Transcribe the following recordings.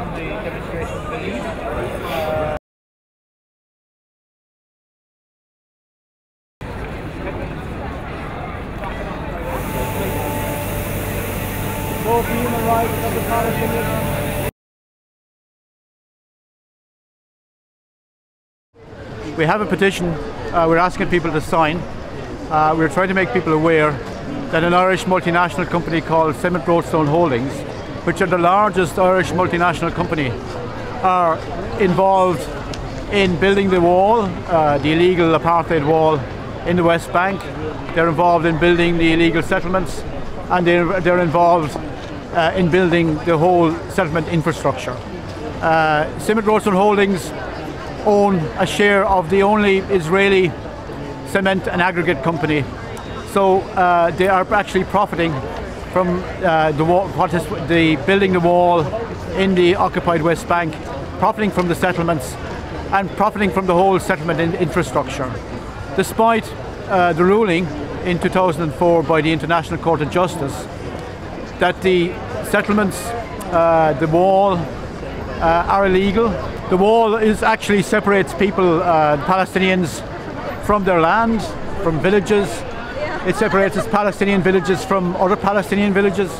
from the demonstration village. Both human rights of the Palestinians. We have a petition we're asking people to sign. We're trying to make people aware that an Irish multinational company called Cement Roadstone Holdings, which are the largest Irish multinational company, are involved in building the wall, the illegal apartheid wall in the West Bank. They're involved in building the illegal settlements, and they're involved in building the whole settlement infrastructure. Cement Roadstone Holdings own a share of the only Israeli cement and aggregate company. So they are actually profiting from building the wall in the occupied West Bank, profiting from the settlements and profiting from the whole settlement infrastructure. Despite the ruling in 2004 by the International Court of Justice that the settlements, the wall, are illegal. The wall actually separates people, Palestinians, from their land, from villages. It separates Palestinian villages from other Palestinian villages.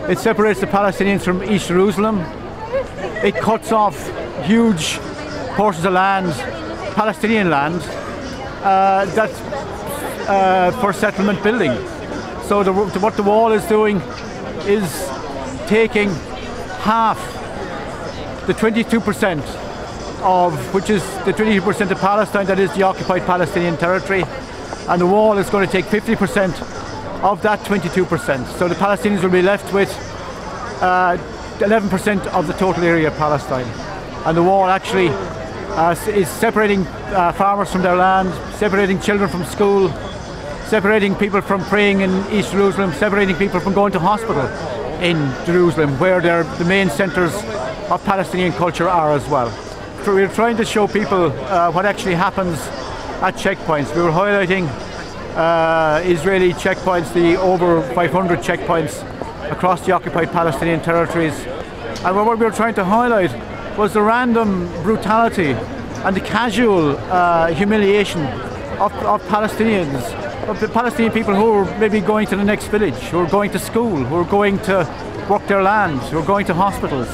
It separates the Palestinians from East Jerusalem. It cuts off huge portions of land, Palestinian land, that's for settlement building. So what the wall is doing is taking half the 22% of, which is the 22% of Palestine, that is the occupied Palestinian territory, and the wall is going to take 50% of that 22%. So the Palestinians will be left with 11% of the total area of Palestine. And the wall actually is separating farmers from their land, separating children from school, separating people from praying in East Jerusalem, separating people from going to hospital in Jerusalem, where the main centres of Palestinian culture are as well. So we're trying to show people what actually happens at checkpoints. We were highlighting Israeli checkpoints, the over 500 checkpoints across the occupied Palestinian territories. And what we were trying to highlight was the random brutality and the casual humiliation of Palestinians, of the Palestinian people who are maybe going to the next village, who are going to school, who are going to work their land, who are going to hospitals,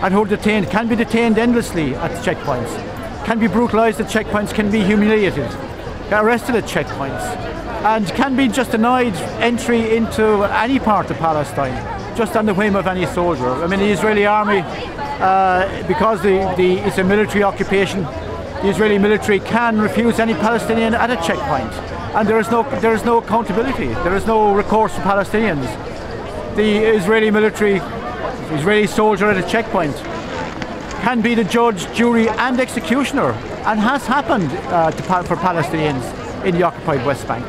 and who are detained, can be detained endlessly at checkpoints, can be brutalised at checkpoints, can be humiliated, arrested at checkpoints, and can be just denied entry into any part of Palestine, just on the whim of any soldier. I mean, the Israeli army, because it's a military occupation, the Israeli military can refuse any Palestinian at a checkpoint, and there is no accountability, there is no recourse for Palestinians. The Israeli military, Israeli soldier at a checkpoint can be the judge, jury and executioner, and has happened for Palestinians in the occupied West Bank.